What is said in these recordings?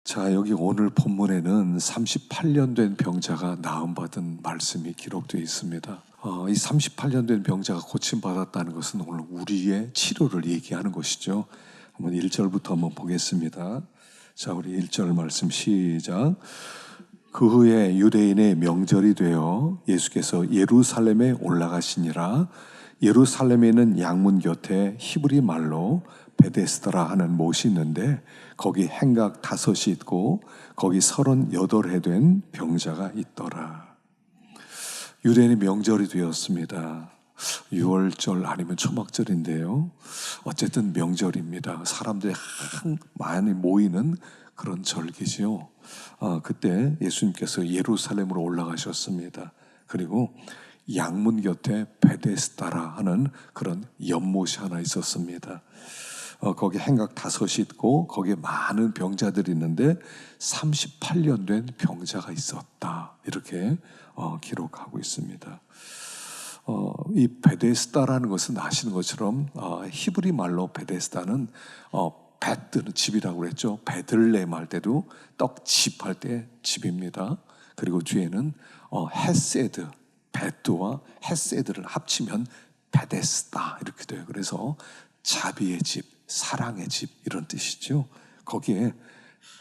자, 여기 오늘 본문에는 38년 된 병자가 나음받은 말씀이 기록되어 있습니다. 이 38년 된 병자가 고침받았다는 것은 오늘 우리의 치료를 얘기하는 것이죠. 한번 1절부터 한번 보겠습니다. 자, 우리 1절 말씀 시작. 그 후에 유대인의 명절이 되어 예수께서 예루살렘에 올라가시니라. 예루살렘에는 양문 곁에 히브리 말로 베데스다라 하는 못이 있는데 거기 행각 5이 있고 거기 38해 된 병자가 있더라. 유대인의 명절이 되었습니다. 6월절 아니면 초막절인데요. 어쨌든 명절입니다. 사람들이 많이 모이는 그런 절기지요. 그때 예수님께서 예루살렘으로 올라가셨습니다. 그리고 양문 곁에 베데스다라 하는 그런 연못이 하나 있었습니다. 거기 행각 5이 있고 거기에 많은 병자들이 있는데 38년 된 병자가 있었다. 이렇게 기록하고 있습니다. 이 베데스다라는 것은 아시는 것처럼 히브리 말로 베데스다는 베드는 집이라고 그랬죠. 베들레헴 할 때도 떡집 할 때 집입니다. 그리고 뒤에는 헤세드, 베드와 헤세드를 합치면 베데스다 이렇게 돼요. 그래서 자비의 집, 사랑의 집 이런 뜻이죠. 거기에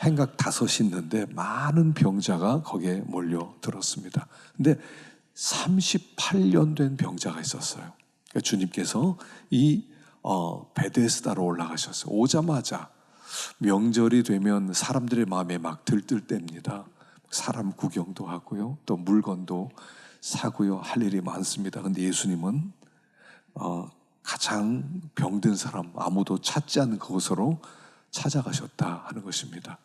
행각 5이 있는데 많은 병자가 거기에 몰려들었습니다. 근데 38년 된 병자가 있었어요. 그러니까 주님께서 이 베데스다로 올라가셨어요. 오자마자 명절이 되면 사람들의 마음에 막 들뜰 때입니다. 사람 구경도 하고요, 또 물건도 사고요, 할 일이 많습니다. 근데 예수님은 가장 병든 사람, 아무도 찾지 않는 그곳으로 찾아가셨다 하는 것입니다.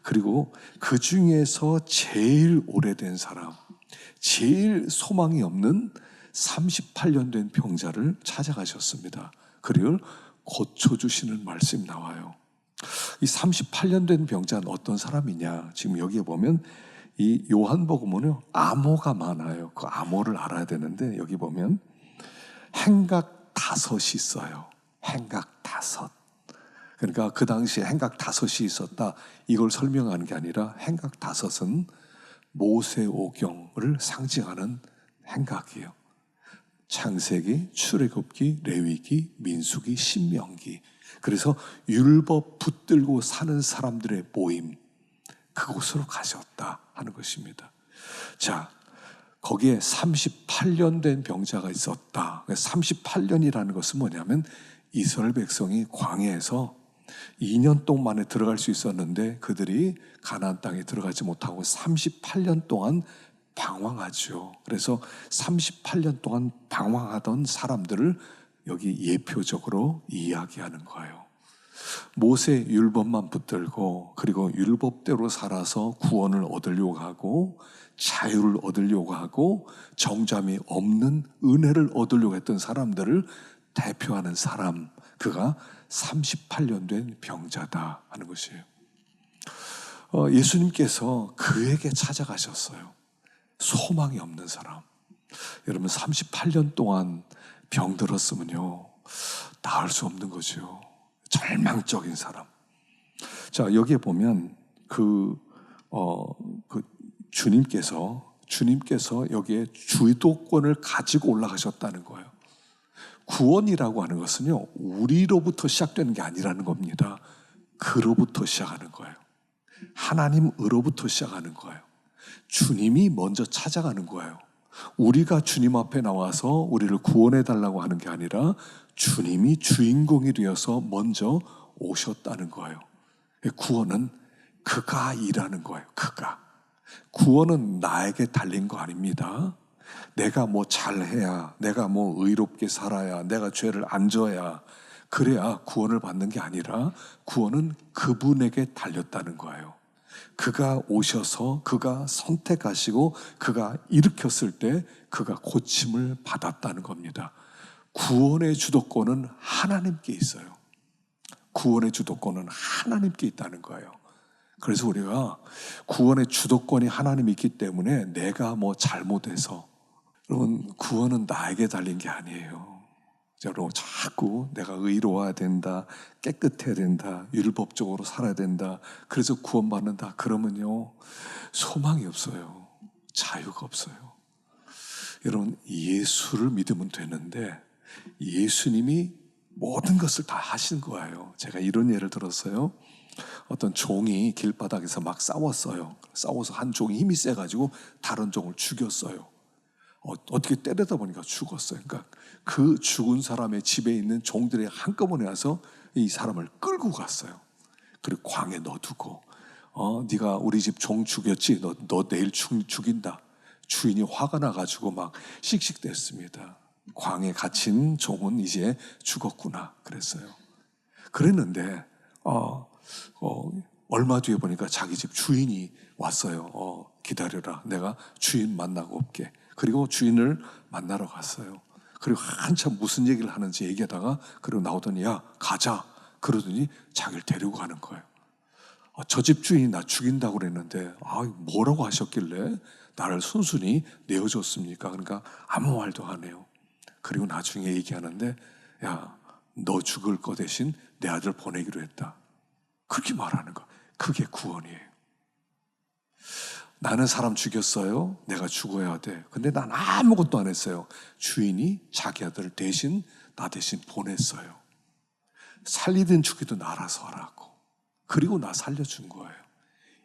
그리고 그 중에서 제일 오래된 사람, 제일 소망이 없는 38년 된 병자를 찾아가셨습니다. 그를 고쳐주시는 말씀이 나와요. 이 38년 된 병자는 어떤 사람이냐? 지금 여기에 보면 이 요한복음은요, 암호가 많아요. 그 암호를 알아야 되는데 여기 보면 행각 5이 있어요. 행각 5. 그러니까 그 당시에 행각 5이 있었다, 이걸 설명하는 게 아니라 행각 5은 모세오경을 상징하는 행각이에요. 창세기, 출애굽기, 레위기, 민수기, 신명기. 그래서 율법 붙들고 사는 사람들의 모임, 그곳으로 가셨다 하는 것입니다. 자, 거기에 38년 된 병자가 있었다. 38년이라는 것은 뭐냐면 이스라엘 백성이 광야에서 2년 동안에 들어갈 수 있었는데 그들이 가나안 땅에 들어가지 못하고 38년 동안 방황하죠. 그래서 38년 동안 방황하던 사람들을 여기 예표적으로 이야기하는 거예요. 모세 율법만 붙들고 그리고 율법대로 살아서 구원을 얻으려고 하고 자유를 얻으려고 하고 정죄함이 없는 은혜를 얻으려고 했던 사람들을 대표하는 사람, 그가 38년 된 병자다 하는 것이에요. 예수님께서 그에게 찾아가셨어요. 소망이 없는 사람. 여러분 38년 동안 병들었으면요, 나을 수 없는 거죠. 절망적인 사람. 자, 여기에 보면 주님께서 여기에 주도권을 가지고 올라가셨다는 거예요. 구원이라고 하는 것은요, 우리로부터 시작되는 게 아니라는 겁니다. 그로부터 시작하는 거예요. 하나님으로부터 시작하는 거예요. 주님이 먼저 찾아가는 거예요. 우리가 주님 앞에 나와서 우리를 구원해 달라고 하는 게 아니라 주님이 주인공이 되어서 먼저 오셨다는 거예요. 구원은 그가 일하는 거예요. 그가. 구원은 나에게 달린 거 아닙니다. 내가 뭐 잘해야, 내가 뭐 의롭게 살아야, 내가 죄를 안 져야 그래야 구원을 받는 게 아니라 구원은 그분에게 달렸다는 거예요. 그가 오셔서 그가 선택하시고 그가 일으켰을 때 그가 고침을 받았다는 겁니다. 구원의 주도권은 하나님께 있어요. 구원의 주도권은 하나님께 있다는 거예요. 그래서 우리가 구원의 주도권이 하나님이 있기 때문에 내가 뭐 잘못해서, 여러분 구원은 나에게 달린 게 아니에요. 저로 자꾸 내가 의로워야 된다, 깨끗해야 된다, 율법적으로 살아야 된다, 그래서 구원받는다. 그러면요, 소망이 없어요. 자유가 없어요. 여러분, 예수를 믿으면 되는데 예수님이 모든 것을 다 하신 거예요. 제가 이런 예를 들었어요. 어떤 종이 길바닥에서 막 싸웠어요. 싸워서 한 종이 힘이 세가지고 다른 종을 죽였어요. 어떻게 때리다 보니까 죽었어요. 그러니까 그 죽은 사람의 집에 있는 종들이 한꺼번에 와서 이 사람을 끌고 갔어요. 그리고 광에 넣어두고, 네가 우리 집 종 죽였지? 너 내일 죽인다. 주인이 화가 나가지고 막 씩씩댔습니다. 광에 갇힌 종은 이제 죽었구나 그랬어요. 그랬는데 얼마 뒤에 보니까 자기 집 주인이 왔어요. 기다려라, 내가 주인 만나고 올게. 그리고 주인을 만나러 갔어요. 그리고 한참 무슨 얘기를 하는지 얘기하다가 그리고 나오더니 야 가자 그러더니 자기를 데리고 가는 거예요. 저 집 주인이 나 죽인다고 그랬는데 뭐라고 하셨길래 나를 순순히 내어줬습니까? 그러니까 아무 말도 안 해요. 그리고 나중에 얘기하는데 야, 너 죽을 거 대신 내 아들 보내기로 했다. 그렇게 말하는 거. 그게 구원이에요. 나는 사람 죽였어요. 내가 죽어야 돼. 근데 난 아무것도 안 했어요. 주인이 자기 아들을 대신 나 대신 보냈어요. 살리든 죽이든 알아서 하라고. 그리고 나 살려준 거예요.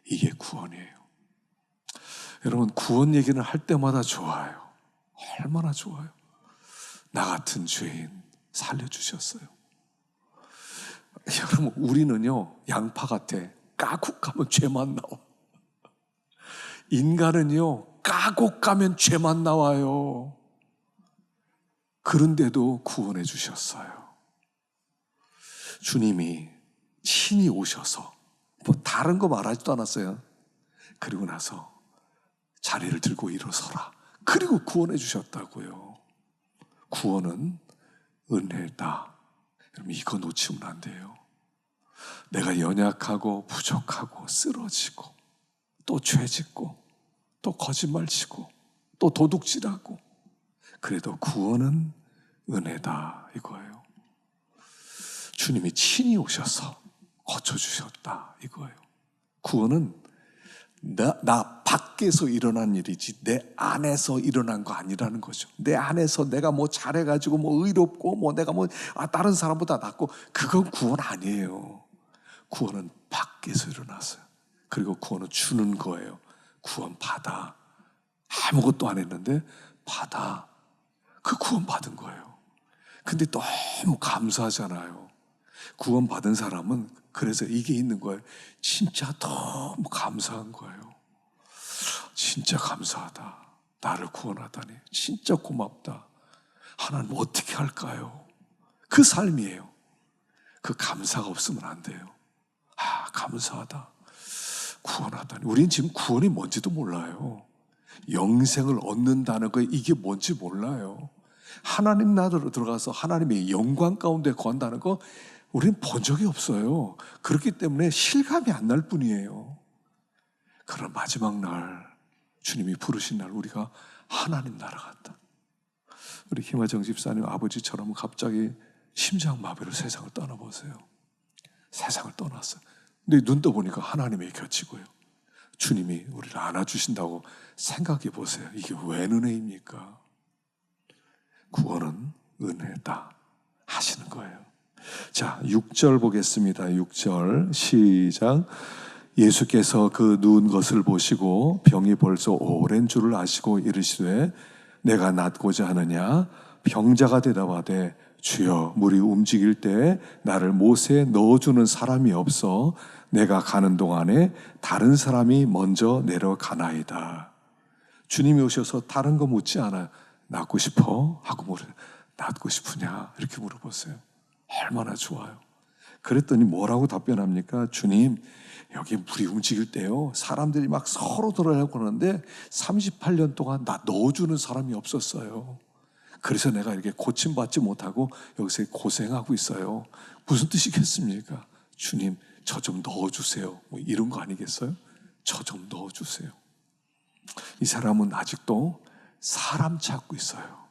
이게 구원이에요. 여러분, 구원 얘기는 할 때마다 좋아요. 얼마나 좋아요. 나 같은 죄인 살려주셨어요. 여러분, 우리는요 양파 같아. 까고 가면 죄만 나와. 인간은요 까고 가면 죄만 나와요. 그런데도 구원해 주셨어요. 주님이 친히 오셔서 뭐 다른 거 말하지도 않았어요. 그리고 나서 자리를 들고 일어서라. 그리고 구원해 주셨다고요. 구원은 은혜다. 여러분, 이거 놓치면 안 돼요. 내가 연약하고 부족하고 쓰러지고 또 죄짓고 또 거짓말치고 또 도둑질하고 그래도 구원은 은혜다 이거예요. 주님이 친히 오셔서 고쳐주셨다 이거예요. 구원은 나 밖에서 일어난 일이지 내 안에서 일어난 거 아니라는 거죠. 내 안에서 내가 뭐 잘해가지고 뭐 의롭고 뭐 내가 뭐 다른 사람보다 낫고 그건 구원 아니에요. 구원은 밖에서 일어났어요. 그리고 구원은 주는 거예요. 구원 받아. 아무것도 안 했는데 받아. 그 구원 받은 거예요. 근데 너무 감사하잖아요. 구원 받은 사람은 그래서 이게 있는 거예요. 진짜 너무 감사한 거예요. 진짜 감사하다. 나를 구원하다니. 진짜 고맙다. 하나님 어떻게 할까요? 그 삶이에요. 그 감사가 없으면 안 돼요. 감사하다. 구원하다니. 우린 지금 구원이 뭔지도 몰라요. 영생을 얻는다는 거 이게 뭔지 몰라요. 하나님 나라로 들어가서 하나님의 영광 가운데 거한다는 거 우리는 본 적이 없어요. 그렇기 때문에 실감이 안 날 뿐이에요. 그런 마지막 날 주님이 부르신 날 우리가 하나님 나라 갔다. 우리 김하정 집사님 아버지처럼 갑자기 심장마비로 세상을 떠나보세요. 세상을 떠났어요. 근데 눈 떠보니까 하나님의 곁이고요. 주님이 우리를 안아주신다고 생각해 보세요. 이게 웬 은혜입니까? 구원은 은혜다 하시는 거예요. 자, 6절 보겠습니다. 6절 시작. 예수께서 그 누운 것을 보시고 병이 벌써 오랜 줄을 아시고 이르시되 내가 낫고자 하느냐? 병자가 대답하되 주여, 물이 움직일 때 나를 못에 넣어주는 사람이 없어 내가 가는 동안에 다른 사람이 먼저 내려가나이다. 주님이 오셔서 다른 거 묻지 않아요. 낫고 싶어? 하고 물어요. 낫고 싶으냐? 이렇게 물어보세요. 얼마나 좋아요. 그랬더니 뭐라고 답변합니까? 주님, 여기 물이 움직일 때요 사람들이 막 서로 들어가려고 하는데 38년 동안 나 넣어주는 사람이 없었어요. 그래서 내가 이렇게 고침받지 못하고 여기서 고생하고 있어요. 무슨 뜻이겠습니까? 주님, 저 좀 넣어주세요. 뭐 이런 거 아니겠어요? 저 좀 넣어주세요. 이 사람은 아직도 사람 찾고 있어요.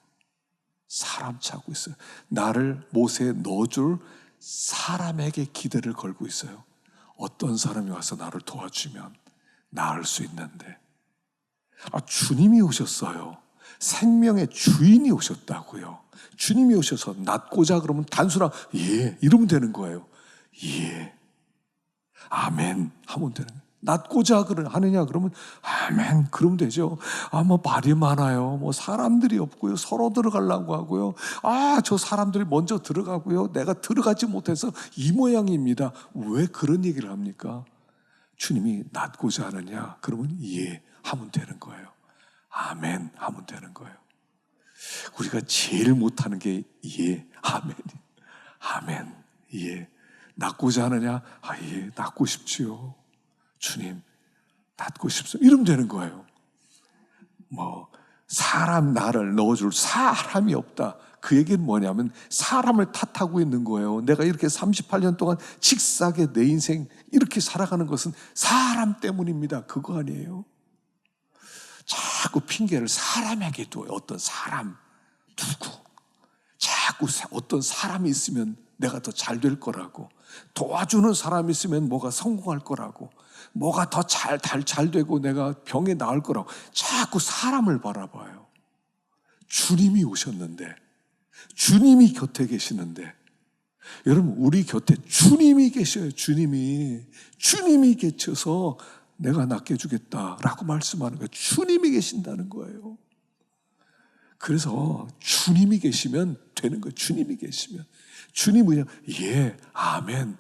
사람 찾고 있어요. 나를 못에 넣어줄 사람에게 기대를 걸고 있어요. 어떤 사람이 와서 나를 도와주면 나을 수 있는데. 주님이 오셨어요. 생명의 주인이 오셨다고요. 주님이 오셔서 낫고자 그러면 단순한 예 이러면 되는 거예요. 예, 아멘 하면 되는 거예요. 낫고자 하느냐 그러면 아멘 그러면 되죠. 뭐 말이 많아요. 뭐 사람들이 없고요. 서로 들어가려고 하고요. 저 사람들이 먼저 들어가고요. 내가 들어가지 못해서 이 모양입니다. 왜 그런 얘기를 합니까? 주님이 낫고자 하느냐 그러면 예 하면 되는 거예요. 아멘 하면 되는 거예요. 우리가 제일 못하는 게 예, 아멘, 아멘, 예. 낫고자 하느냐? 예, 낫고 싶지요. 주님, 낫고 싶습니다. 이러면 되는 거예요. 사람 나를 넣어줄 사람이 없다. 그 얘기는 뭐냐면 사람을 탓하고 있는 거예요. 내가 이렇게 38년 동안 칙사하게 내 인생 이렇게 살아가는 것은 사람 때문입니다. 그거 아니에요. 자꾸 핑계를 사람에게 둬요. 어떤 사람, 누구. 자꾸 어떤 사람이 있으면 내가 더 잘 될 거라고. 도와주는 사람이 있으면 뭐가 성공할 거라고. 뭐가 더 잘 되고 내가 병에 나을 거라고. 자꾸 사람을 바라봐요. 주님이 오셨는데, 주님이 곁에 계시는데, 여러분 우리 곁에 주님이 계셔요. 주님이 계셔서 내가 낫게 해주겠다라고 말씀하는 거예요. 주님이 계신다는 거예요. 그래서 주님이 계시면 되는 거예요. 주님이 계시면. 주님은 예, 아멘.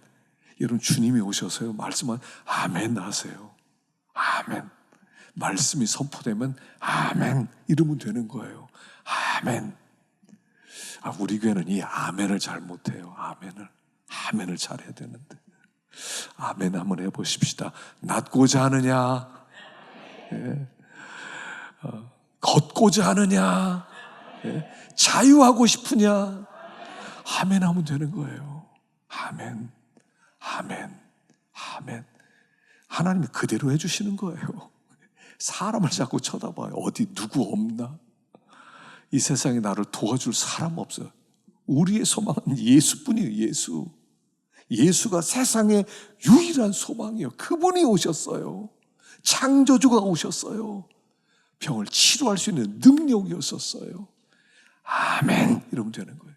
여러분 주님이 오셔서요. 말씀은 아멘 하세요. 아멘. 말씀이 선포되면 아멘 이러면 되는 거예요. 아멘. 우리 교회는 이 아멘을 잘 못해요. 아멘을 잘해야 되는데. 아멘 한번 해보십시다. 낫고자 하느냐? 예. 걷고자 하느냐? 예. 자유하고 싶으냐? 아멘 하면 되는 거예요. 아멘, 아멘, 아멘. 하나님이 그대로 해주시는 거예요. 사람을 자꾸 쳐다봐요. 어디 누구 없나? 이 세상에 나를 도와줄 사람 없어요. 우리의 소망은 예수뿐이에요. 예수. 예수가 세상의 유일한 소망이에요. 그분이 오셨어요. 창조주가 오셨어요. 병을 치료할 수 있는 능력이었었어요. 아멘 이러면 되는 거예요.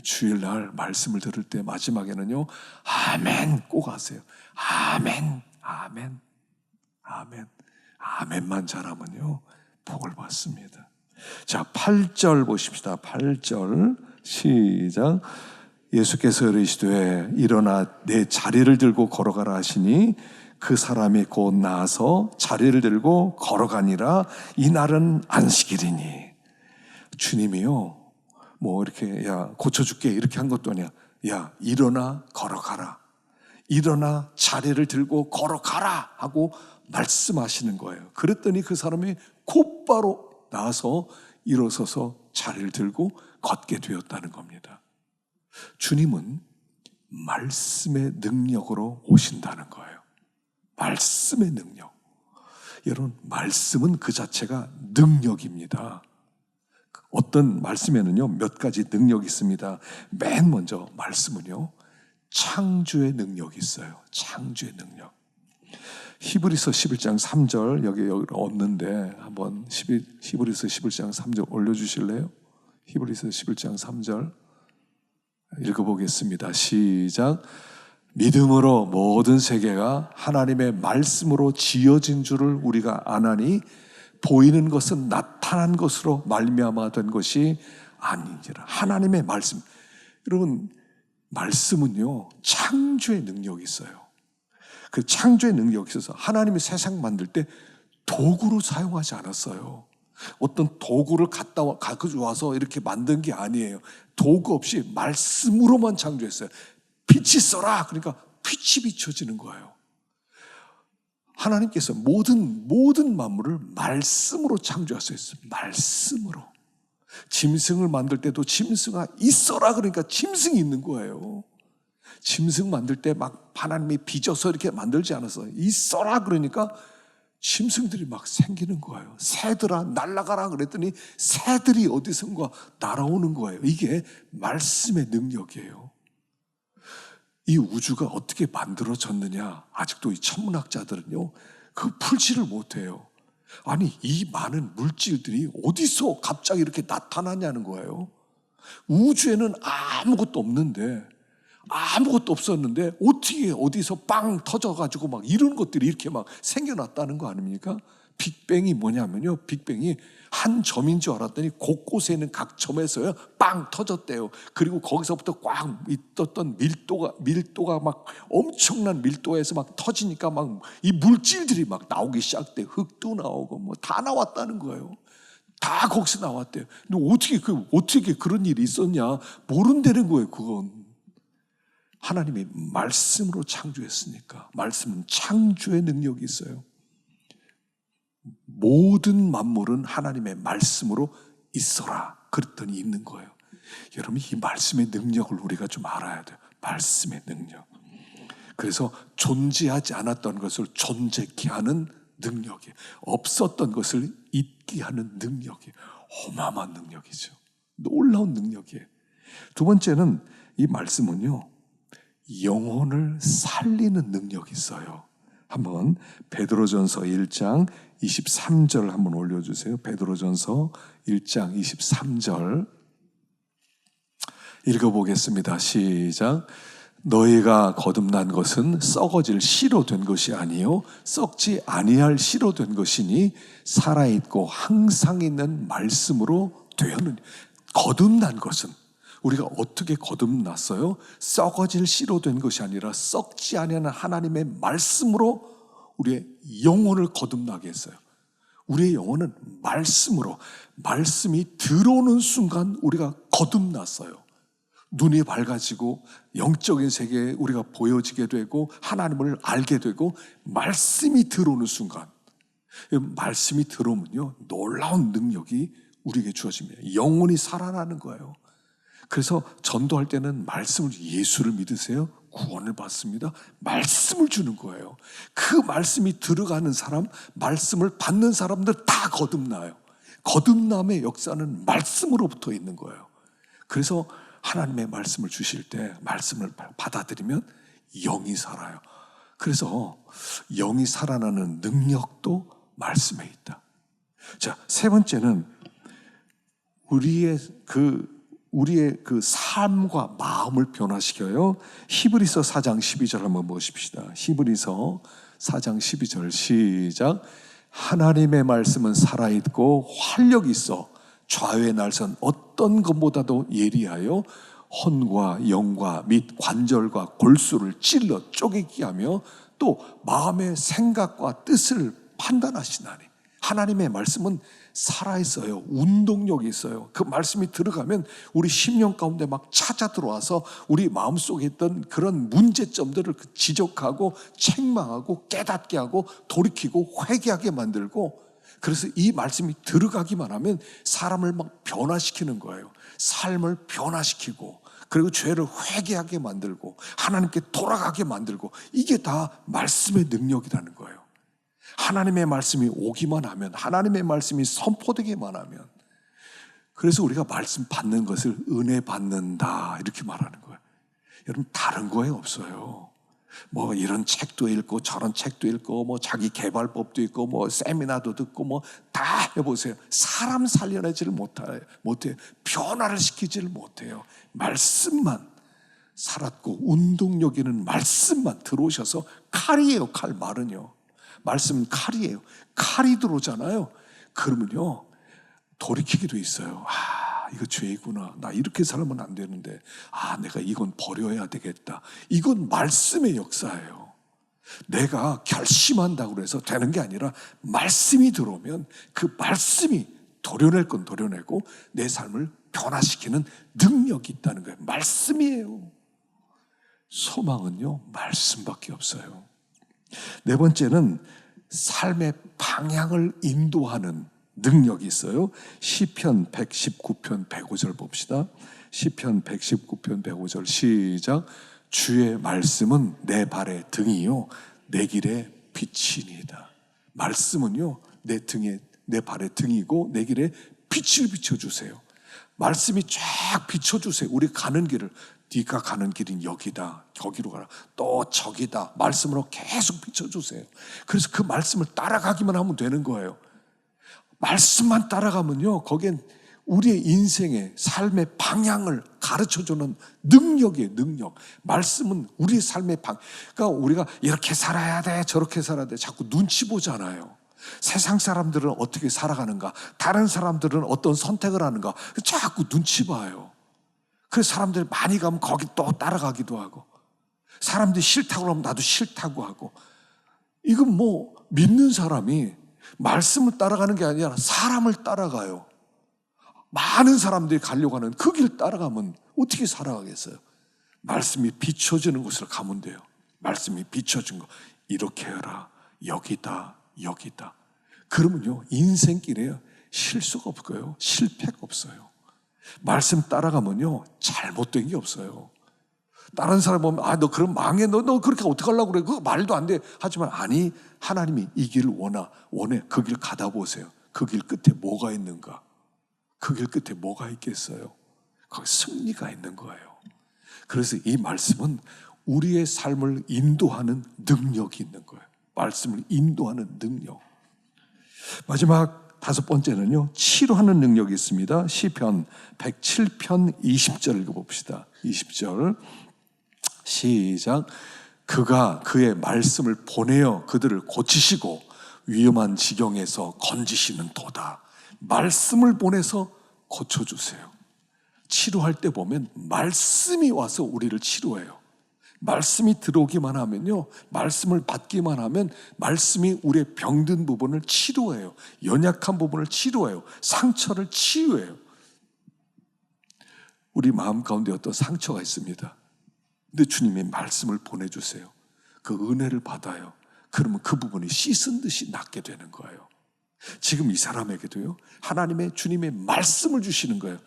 주일날 말씀을 들을 때 마지막에는요 아멘 꼭 하세요. 아멘, 아멘, 아멘, 아멘만 잘하면요 복을 받습니다. 자, 8절 보십시다. 8절 시작. 예수께서 이르시되 일어나 내 자리를 들고 걸어가라 하시니 그 사람이 곧 나아서 자리를 들고 걸어가니라. 이날은 안식일이니. 주님이요 이렇게 야 고쳐줄게 이렇게 한 것도 아니야. 야 일어나 걸어가라. 일어나 자리를 들고 걸어가라 하고 말씀하시는 거예요. 그랬더니 그 사람이 곧바로 나와서 일어서서 자리를 들고 걷게 되었다는 겁니다. 주님은 말씀의 능력으로 오신다는 거예요. 말씀의 능력. 여러분, 말씀은 그 자체가 능력입니다. 어떤 말씀에는요, 몇 가지 능력이 있습니다. 맨 먼저 말씀은요, 창조의 능력이 있어요. 창조의 능력. 히브리서 11장 3절 여기 없는데 한번 히브리서 11장 3절 올려주실래요? 히브리서 11장 3절 읽어보겠습니다. 시작. 믿음으로 모든 세계가 하나님의 말씀으로 지어진 줄을 우리가 아나니 보이는 것은 나타난 것으로 말미암아 된 것이 아닌지라. 하나님의 말씀. 여러분, 말씀은요 창조의 능력이 있어요. 그 창조의 능력이 있어서 하나님이 세상 만들 때 도구로 사용하지 않았어요. 어떤 도구를 가져와서 이렇게 만든 게 아니에요. 도구 없이 말씀으로만 창조했어요. 빛이 써라. 그러니까 빛이 비춰지는 거예요. 하나님께서 모든 만물을 말씀으로 창조하셨어요. 말씀으로. 짐승을 만들 때도 짐승아 있어라. 그러니까 짐승이 있는 거예요. 짐승 만들 때 막 하나님이 빚어서 이렇게 만들지 않았어요. 있어라. 그러니까 짐승들이 막 생기는 거예요. 새들아 날아가라 그랬더니 새들이 어디선가 날아오는 거예요. 이게 말씀의 능력이에요. 이 우주가 어떻게 만들어졌느냐, 아직도 이 천문학자들은요 그 풀지를 못해요. 아니, 이 많은 물질들이 어디서 갑자기 이렇게 나타나냐는 거예요. 우주에는 아무것도 없는데, 아무것도 없었는데 어떻게 어디서 빵 터져가지고 막 이런 것들이 이렇게 막 생겨났다는 거 아닙니까? 빅뱅이 뭐냐면요, 빅뱅이 한 점인 줄 알았더니 곳곳에 있는 각 점에서요 빵 터졌대요. 그리고 거기서부터 꽉 있었던 밀도가 막 엄청난 밀도에서 막 터지니까 막 이 물질들이 막 나오기 시작돼. 흙도 나오고 뭐 다 나왔다는 거예요. 다 거기서 나왔대요. 근데 어떻게 그런 일이 있었냐? 모른다는 거예요. 그건 하나님이 말씀으로 창조했으니까. 말씀은 창조의 능력이 있어요. 모든 만물은 하나님의 말씀으로 있어라 그랬더니 있는 거예요. 여러분, 이 말씀의 능력을 우리가 좀 알아야 돼요. 말씀의 능력. 그래서 존재하지 않았던 것을 존재케 하는 능력이, 없었던 것을 있게 하는 능력이 어마어마한 능력이죠. 놀라운 능력이에요. 두 번째는 이 말씀은요, 영혼을 살리는 능력이 있어요. 한번 베드로전서 1장 23절 한번 올려주세요. 베드로전서 1장 23절 읽어보겠습니다. 시작. 너희가 거듭난 것은 썩어질 씨로 된 것이 아니요 썩지 아니할 씨로 된 것이니 살아있고 항상 있는 말씀으로 되었느니. 거듭난 것은, 우리가 어떻게 거듭났어요? 썩어질 씨로 된 것이 아니라 썩지 아니하는 하나님의 말씀으로 우리의 영혼을 거듭나게 했어요. 우리의 영혼은 말씀으로, 말씀이 들어오는 순간 우리가 거듭났어요. 눈이 밝아지고 영적인 세계에 우리가 보여지게 되고 하나님을 알게 되고, 말씀이 들어오는 순간, 말씀이 들어오면요 놀라운 능력이 우리에게 주어집니다. 영혼이 살아나는 거예요. 그래서 전도할 때는 말씀을, 예수를 믿으세요, 구원을 받습니다, 말씀을 주는 거예요. 그 말씀이 들어가는 사람, 말씀을 받는 사람들 다 거듭나요. 거듭남의 역사는 말씀으로부터 있는 거예요. 그래서 하나님의 말씀을 주실 때 말씀을 받아들이면 영이 살아요. 그래서 영이 살아나는 능력도 말씀에 있다. 자, 세 번째는 우리의 그 삶과 마음을 변화시켜요. 히브리서 4장 12절 한번 보십시다. 히브리서 4장 12절 시작. 하나님의 말씀은 살아있고 활력이 있어 좌우의 날선 어떤 것보다도 예리하여 혼과 영과 및 관절과 골수를 찔러 쪼개게 하며 또 마음의 생각과 뜻을 판단하시나니. 하나님의 말씀은 살아있어요. 운동력이 있어요. 그 말씀이 들어가면 우리 심령 가운데 막 찾아 들어와서 우리 마음속에 있던 그런 문제점들을 지적하고 책망하고 깨닫게 하고 돌이키고 회개하게 만들고, 그래서 이 말씀이 들어가기만 하면 사람을 막 변화시키는 거예요. 삶을 변화시키고, 그리고 죄를 회개하게 만들고 하나님께 돌아가게 만들고, 이게 다 말씀의 능력이라는 거예요. 하나님의 말씀이 오기만 하면, 하나님의 말씀이 선포되기만 하면, 그래서 우리가 말씀 받는 것을 은혜 받는다 이렇게 말하는 거예요. 여러분, 다른 거에 없어요. 뭐 이런 책도 읽고 저런 책도 읽고 뭐 자기 개발법도 있고 뭐 세미나도 듣고 뭐 다 해보세요. 사람 살려내지를 못해요. 변화를 시키지를 못해요. 말씀만, 살았고 운동력 있는 말씀만 들어오셔서, 칼이에요. 칼, 말은요. 말씀은 칼이에요. 칼이 들어오잖아요. 그러면요 돌이키기도 있어요. 이거 죄이구나. 나 이렇게 살면 안 되는데, 내가 이건 버려야 되겠다. 이건 말씀의 역사예요. 내가 결심한다고 해서 되는 게 아니라, 말씀이 들어오면 그 말씀이 도려낼 건 도려내고 내 삶을 변화시키는 능력이 있다는 거예요. 말씀이에요. 소망은요 말씀밖에 없어요. 네 번째는 삶의 방향을 인도하는 능력이 있어요. 시편 119편 105절 봅시다. 시편 119편 105절 시작. 주의 말씀은 내 발의 등이요 내 길의 빛이니이다. 말씀은요, 내 등에, 내 발의 등이고 내 길에 빛을 비춰주세요. 말씀이 쫙 비춰주세요. 우리 가는 길을. 네가 가는 길은 여기다, 거기로 가라, 또 저기다. 말씀으로 계속 비춰주세요. 그래서 그 말씀을 따라가기만 하면 되는 거예요. 말씀만 따라가면요, 거기엔 우리의 인생의 삶의 방향을 가르쳐주는 능력이에요. 능력. 말씀은 우리의 삶의 그러니까 우리가 이렇게 살아야 돼, 저렇게 살아야 돼, 자꾸 눈치 보잖아요. 세상 사람들은 어떻게 살아가는가, 다른 사람들은 어떤 선택을 하는가, 자꾸 눈치 봐요. 그래서 사람들이 많이 가면 거기 또 따라가기도 하고, 사람들이 싫다고 하면 나도 싫다고 하고. 이건 뭐 믿는 사람이 말씀을 따라가는 게 아니라 사람을 따라가요. 많은 사람들이 가려고 하는 그 길 따라가면 어떻게 살아가겠어요? 말씀이 비춰지는 곳으로 가면 돼요. 말씀이 비춰진 거, 이렇게 해라, 여기다, 여기다. 그러면요, 인생길에 실수가 없고요, 실패가 없어요. 말씀 따라가면요, 잘못된 게 없어요. 다른 사람 보면, 아, 너 그럼 망해, 너 그렇게 어떻게 하려고 그래, 그거 말도 안 돼. 하지만 아니, 하나님이 이 길을 원해. 그 길 가다 보세요. 그 길 끝에 뭐가 있는가? 그 길 끝에 뭐가 있겠어요? 거기 승리가 있는 거예요. 그래서 이 말씀은 우리의 삶을 인도하는 능력이 있는 거예요. 말씀을 인도하는 능력. 마지막 5번째는요, 치료하는 능력이 있습니다. 시편 107편 20절 읽어봅시다. 20절 시작. 그가 그의 말씀을 보내어 그들을 고치시고 위험한 지경에서 건지시는 도다. 말씀을 보내서 고쳐주세요. 치료할 때 보면 말씀이 와서 우리를 치료해요. 말씀이 들어오기만 하면요, 말씀을 받기만 하면 말씀이 우리의 병든 부분을 치료해요. 연약한 부분을 치료해요. 상처를 치유해요. 우리 마음 가운데 어떤 상처가 있습니다. 근데 주님이 말씀을 보내주세요. 그 은혜를 받아요. 그러면 그 부분이 씻은 듯이 낫게 되는 거예요. 지금 이 사람에게도요, 하나님의 주님의 말씀을 주시는 거예요.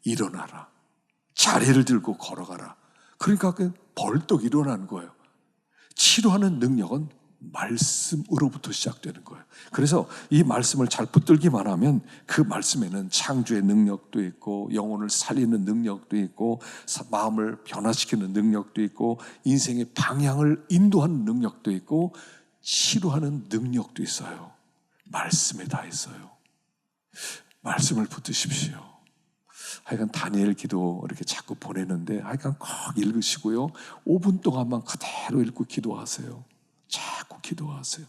일어나라, 자리를 들고 걸어가라. 그러니까 벌떡 일어나는 거예요. 치료하는 능력은 말씀으로부터 시작되는 거예요. 그래서 이 말씀을 잘 붙들기만 하면 그 말씀에는 창조의 능력도 있고, 영혼을 살리는 능력도 있고, 마음을 변화시키는 능력도 있고, 인생의 방향을 인도하는 능력도 있고, 치료하는 능력도 있어요. 말씀에 다 있어요. 말씀을 붙드십시오. 하여간 다니엘 기도 이렇게 자꾸 보내는데, 하여간 꼭 읽으시고요, 5분 동안만 그대로 읽고 기도하세요. 자꾸 기도하세요.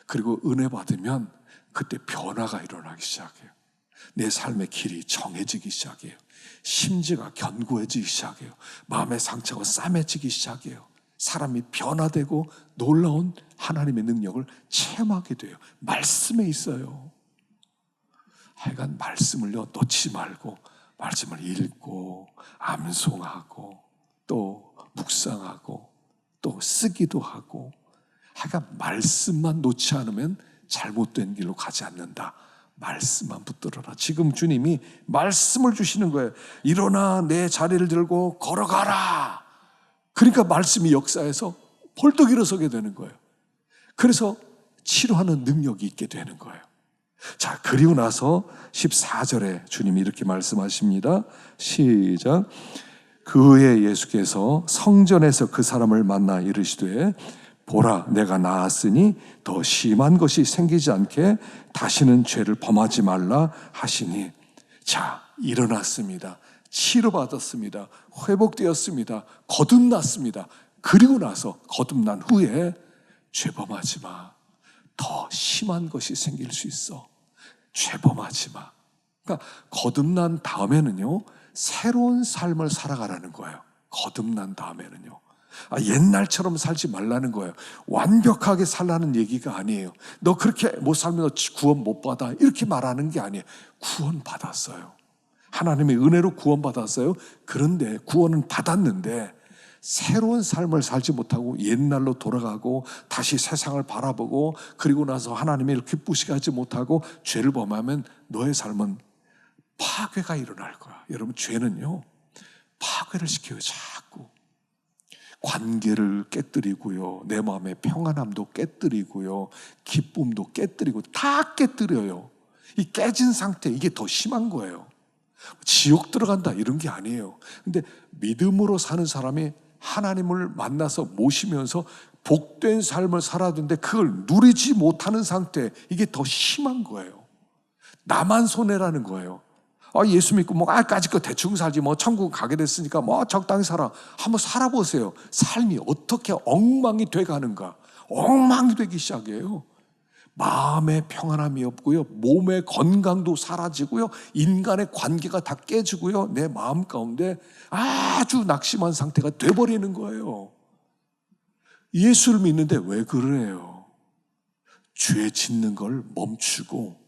그리고 은혜 받으면 그때 변화가 일어나기 시작해요. 내 삶의 길이 정해지기 시작해요. 심지가 견고해지기 시작해요. 마음의 상처가 싸매지기 시작해요. 사람이 변화되고 놀라운 하나님의 능력을 체험하게 돼요. 말씀에 있어요. 하여간 말씀을요, 놓지 말고 말씀을 읽고 암송하고 또 묵상하고 또 쓰기도 하고, 하여간 말씀만 놓지 않으면 잘못된 길로 가지 않는다. 말씀만 붙들어라. 지금 주님이 말씀을 주시는 거예요. 일어나 내 자리를 들고 걸어가라. 그러니까 말씀이 역사에서 벌떡 일어서게 되는 거예요. 그래서 치료하는 능력이 있게 되는 거예요. 자, 그리고 나서 14절에 주님이 이렇게 말씀하십니다. 시작. 그 후에 예수께서 성전에서 그 사람을 만나 이르시되, 보라, 내가 나았으니 더 심한 것이 생기지 않게 다시는 죄를 범하지 말라 하시니. 자, 일어났습니다. 치료받았습니다. 회복되었습니다. 거듭났습니다. 그리고 나서 거듭난 후에 죄범하지 마. 더 심한 것이 생길 수 있어. 죄범하지 마. 그러니까 거듭난 다음에는요, 새로운 삶을 살아가라는 거예요. 거듭난 다음에는요, 옛날처럼 살지 말라는 거예요. 완벽하게 살라는 얘기가 아니에요. 너 그렇게 못 살면 너 구원 못 받아, 이렇게 말하는 게 아니에요. 구원 받았어요. 하나님의 은혜로 구원 받았어요. 그런데 구원은 받았는데 새로운 삶을 살지 못하고 옛날로 돌아가고 다시 세상을 바라보고, 그리고 나서 하나님의 기쁘시게 하지 못하고 죄를 범하면 너의 삶은 파괴가 일어날 거야. 여러분, 죄는요, 파괴를 시켜요. 자꾸. 관계를 깨뜨리고요, 내 마음의 평안함도 깨뜨리고요, 기쁨도 깨뜨리고 다 깨뜨려요. 이 깨진 상태, 이게 더 심한 거예요. 지옥 들어간다 이런 게 아니에요. 근데 믿음으로 사는 사람이 하나님을 만나서 모시면서 복된 삶을 살아야 되는데 그걸 누리지 못하는 상태, 이게 더 심한 거예요. 나만 손해라는 거예요. 예수 믿고 까짓 대충 살지, 천국 가게 됐으니까 적당히 살아. 한번 살아보세요. 삶이 어떻게 엉망이 돼가는가. 엉망이 되기 시작해요. 마음의 평안함이 없고요, 몸의 건강도 사라지고요, 인간의 관계가 다 깨지고요, 내 마음 가운데 아주 낙심한 상태가 돼버리는 거예요. 예수를 믿는데 왜 그래요? 죄 짓는 걸 멈추고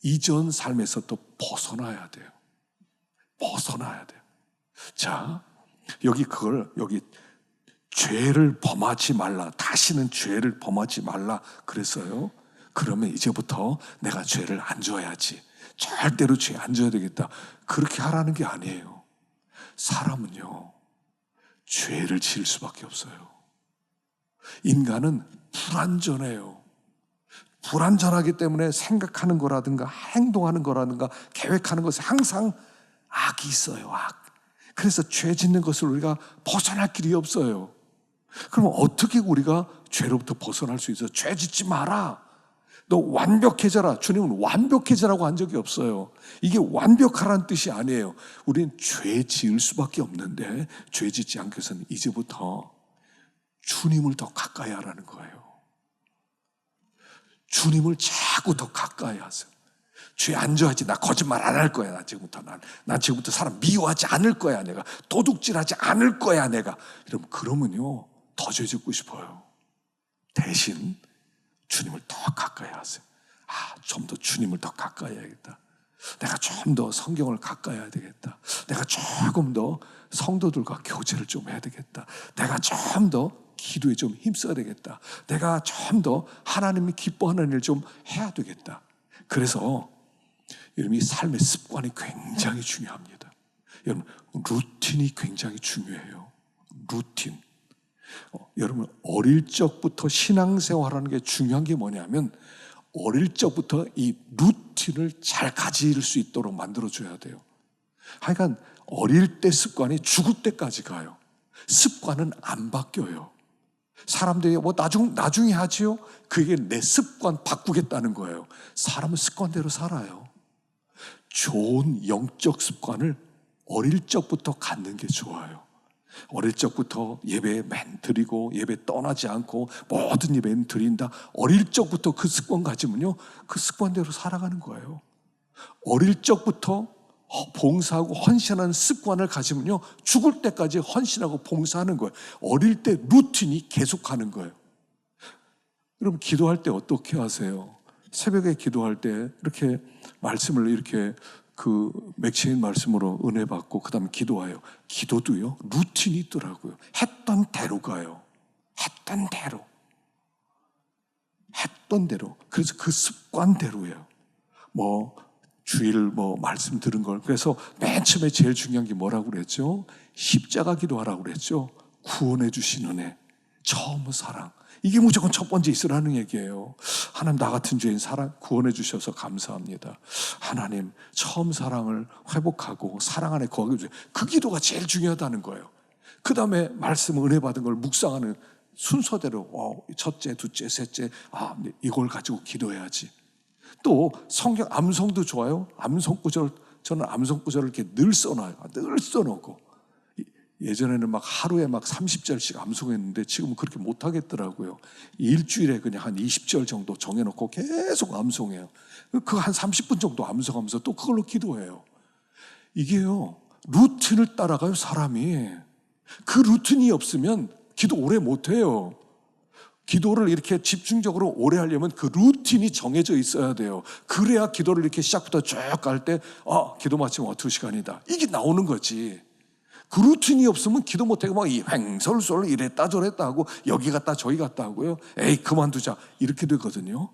이전 삶에서 또 벗어나야 돼요. 벗어나야 돼요. 자, 여기 죄를 범하지 말라, 다시는 죄를 범하지 말라 그랬어요. 그러면 이제부터 내가 죄를 안 져야지, 절대로 죄 안 져야 되겠다, 그렇게 하라는 게 아니에요. 사람은요, 죄를 지을 수밖에 없어요. 인간은 불완전해요. 불완전하기 때문에 생각하는 거라든가 행동하는 거라든가 계획하는 것에 항상 악이 있어요. 악. 그래서 죄 짓는 것을 우리가 벗어날 길이 없어요. 그럼 어떻게 우리가 죄로부터 벗어날 수 있어요? 죄 짓지 마라, 너 완벽해져라. 주님은 완벽해져라고 한 적이 없어요. 이게 완벽하라는 뜻이 아니에요. 우리는 죄 지을 수밖에 없는데 죄 짓지 않기 위해서는 이제부터 주님을 더 가까이 하라는 거예요. 주님을 자꾸 더 가까이 하세요. 죄 안 져야지, 나 거짓말 안 할 거야, 난 지금부터 사람 미워하지 않을 거야, 내가 도둑질하지 않을 거야, 내가. 그러면요, 더 죄 짓고 싶어요. 대신 주님을 더 가까이 하세요. 좀 더 주님을 더 가까이 해야겠다. 내가 좀 더 성경을 가까이 해야 되겠다. 내가 조금 더 성도들과 교제를 좀 해야 되겠다. 내가 좀 더 기도에 좀 힘써야 되겠다. 내가 좀 더 하나님이 기뻐하는 일을 좀 해야 되겠다. 그래서 여러분, 이 삶의 습관이 굉장히 중요합니다. 여러분, 루틴이 굉장히 중요해요. 루틴. 여러분, 어릴 적부터 신앙생활하는 게 중요한 게 뭐냐면, 어릴 적부터 이 루틴을 잘 가질 수 있도록 만들어줘야 돼요. 하여간 어릴 때 습관이 죽을 때까지 가요. 습관은 안 바뀌어요. 사람들이 나중에 하지요? 그게 내 습관 바꾸겠다는 거예요. 사람은 습관대로 살아요. 좋은 영적 습관을 어릴 적부터 갖는 게 좋아요. 어릴 적부터 예배에 맨 드리고 예배 떠나지 않고 모든 예배는 드린다. 어릴 적부터 그 습관 가지면요, 그 습관대로 살아가는 거예요. 어릴 적부터 봉사하고 헌신하는 습관을 가지면요, 죽을 때까지 헌신하고 봉사하는 거예요. 어릴 때 루틴이 계속하는 거예요. 여러분, 기도할 때 어떻게 하세요? 새벽에 기도할 때 이렇게 말씀을 이렇게 맥시인 말씀으로 은혜 받고 그 다음에 기도해요. 기도도요, 루틴이 있더라고요. 했던 대로 가요. 했던 대로. 그래서 그 습관대로예요. 주일 말씀 들은 걸. 그래서 맨 처음에 제일 중요한 게 뭐라고 그랬죠? 십자가 기도하라고 그랬죠. 구원해 주신 은혜, 처음 사랑. 이게 무조건 첫 번째 있으라는 얘기예요. 하나님, 나 같은 죄인 구원해 주셔서 감사합니다. 하나님, 처음 사랑을 회복하고 사랑 안에 거하게 해주세요. 그 기도가 제일 중요하다는 거예요. 그 다음에 말씀 은혜 받은 걸 묵상하는 순서대로 첫째, 둘째, 셋째, 이걸 가지고 기도해야지. 또 성경 암송도 좋아요. 저는 암송 구절을 이렇게 늘 써놔요. 늘 써놓고. 예전에는 하루에 30절씩 암송했는데 지금은 그렇게 못하겠더라고요. 일주일에 그냥 한 20절 정도 정해놓고 계속 암송해요. 그 한 30분 정도 암송하면서 또 그걸로 기도해요. 이게요, 루틴을 따라가요, 사람이. 그 루틴이 없으면 기도 오래 못해요. 기도를 이렇게 집중적으로 오래 하려면 그 루틴이 정해져 있어야 돼요. 그래야 기도를 이렇게 시작부터 쭉 갈 때 기도 마치면 2시간이다, 이게 나오는 거지. 그 루틴이 없으면 기도 못하고 이 횡설설 이랬다 저랬다 하고 여기 갔다 저기 갔다 하고요. 에이, 그만두자, 이렇게 되거든요.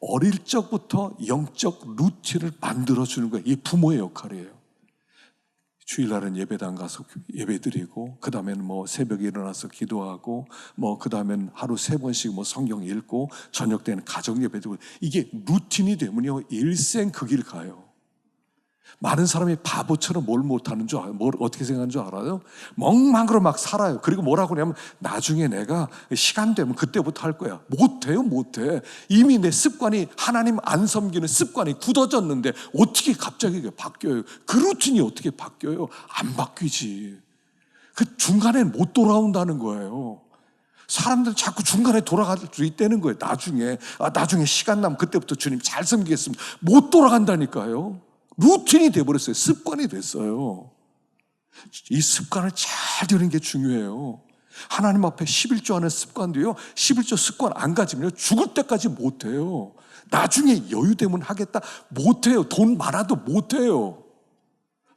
어릴 적부터 영적 루틴을 만들어주는 거예요. 이 부모의 역할이에요. 주일날은 예배당 가서 예배드리고, 그 다음에는 뭐 새벽에 일어나서 기도하고, 뭐 그 다음엔 하루 3번씩 뭐 성경 읽고, 저녁 때는 가정 예배드리고, 이게 루틴이 되면요 일생 그 길 가요. 많은 사람이 바보처럼 뭘 못하는 줄 알아요. 뭘 어떻게 생각하는 줄 알아요? 멍망으로 막 살아요. 그리고 뭐라고 그러냐면 나중에 내가 시간 되면 그때부터 할 거야. 못해요, 못해. 이미 내 습관이, 하나님 안 섬기는 습관이 굳어졌는데 어떻게 갑자기 바뀌어요? 그 루틴이 어떻게 바뀌어요? 안 바뀌지. 그 중간에 못 돌아온다는 거예요. 사람들은 자꾸 중간에 돌아갈 수 있다는 거예요. 나중에 시간 나면 그때부터 주님 잘 섬기겠습니다. 못 돌아간다니까요. 루틴이 돼버렸어요. 습관이 됐어요. 이 습관을 잘 들이는 게 중요해요. 하나님 앞에 11조 하는 습관도요, 11조 습관 안 가지면 죽을 때까지 못해요. 나중에 여유되면 하겠다, 못해요. 돈 많아도 못해요.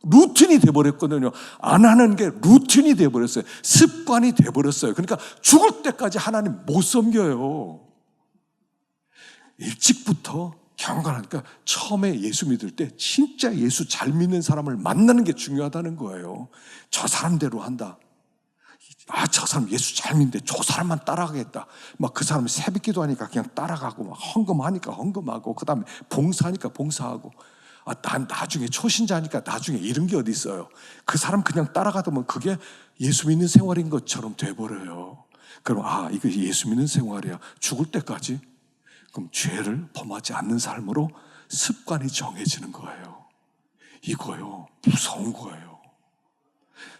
루틴이 돼버렸거든요. 안 하는 게 루틴이 돼버렸어요. 습관이 돼버렸어요. 그러니까 죽을 때까지 하나님 못 섬겨요. 일찍부터 경건하니까, 처음에 예수 믿을 때 진짜 예수 잘 믿는 사람을 만나는 게 중요하다는 거예요. 저 사람대로 한다. 저 사람 예수 잘 믿는데 저 사람만 따라가겠다. 막 그 사람이 새벽 기도하니까 그냥 따라가고, 막 헌금하니까 헌금하고, 그 다음에 봉사하니까 봉사하고. 난 나중에 초신자니까 나중에 이런 게 어디 있어요. 그 사람 그냥 따라가다 보면 그게 예수 믿는 생활인 것처럼 돼버려요. 그럼 이거 예수 믿는 생활이야. 죽을 때까지. 그럼 죄를 범하지 않는 삶으로 습관이 정해지는 거예요. 이거요, 무서운 거예요.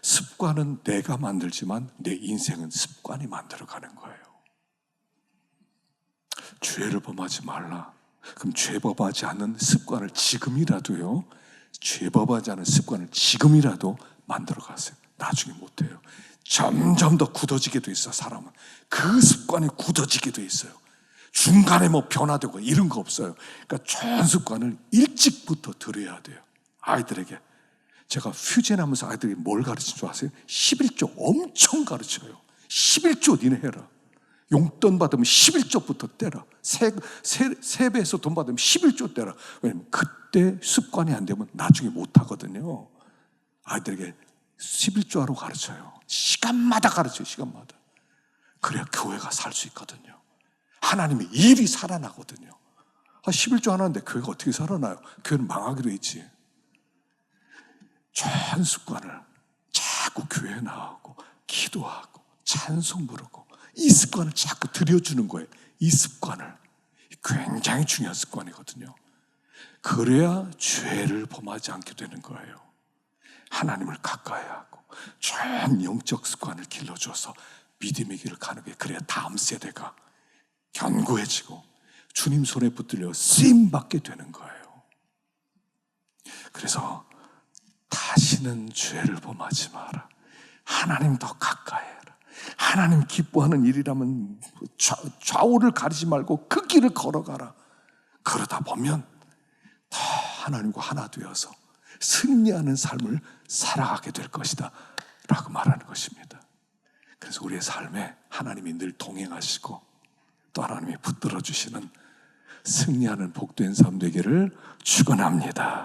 습관은 내가 만들지만 내 인생은 습관이 만들어가는 거예요. 죄를 범하지 말라. 그럼 죄 범하지 않는 습관을 지금이라도요, 죄 범하지 않는 습관을 지금이라도 만들어 가세요. 나중에 못해요. 점점 더 굳어지게 돼 있어. 사람은 그 습관이 굳어지게 돼 있어요. 중간에 뭐 변화되고 이런 거 없어요. 그러니까 좋은 습관을 일찍부터 들여야 돼요. 아이들에게. 제가 퓨전하면서 아이들에게 뭘 가르치는 줄 아세요? 11조 엄청 가르쳐요. 11조 니네 해라. 용돈 받으면 11조부터 떼라. 세배에서 돈 받으면 11조 떼라. 왜냐면 그때 습관이 안 되면 나중에 못 하거든요. 아이들에게 11조 하러 가르쳐요. 시간마다 가르쳐요. 시간마다. 그래야 교회가 살 수 있거든요. 하나님의 일이 살아나거든요. 11조 하나인데 교회가 어떻게 살아나요? 교회는 망하기로 했지. 좋은 습관을 자꾸 교회에 나오고 기도하고 찬송 부르고, 이 습관을 자꾸 들여주는 거예요. 이 습관을. 굉장히 중요한 습관이거든요. 그래야 죄를 범하지 않게 되는 거예요. 하나님을 가까이 하고 좋은 영적 습관을 길러줘서 믿음의 길을 가는 게, 그래야 다음 세대가 견고해지고 주님 손에 붙들려 쓰임받게 되는 거예요. 그래서 다시는 죄를 범하지 마라. 하나님 더 가까이 해라. 하나님 기뻐하는 일이라면 좌우를 가리지 말고 그 길을 걸어가라. 그러다 보면 더 하나님과 하나 되어서 승리하는 삶을 살아가게 될 것이다 라고 말하는 것입니다. 그래서 우리의 삶에 하나님이 늘 동행하시고 또 하나님이 붙들어 주시는 승리하는 복된 삶 되기를 축원합니다.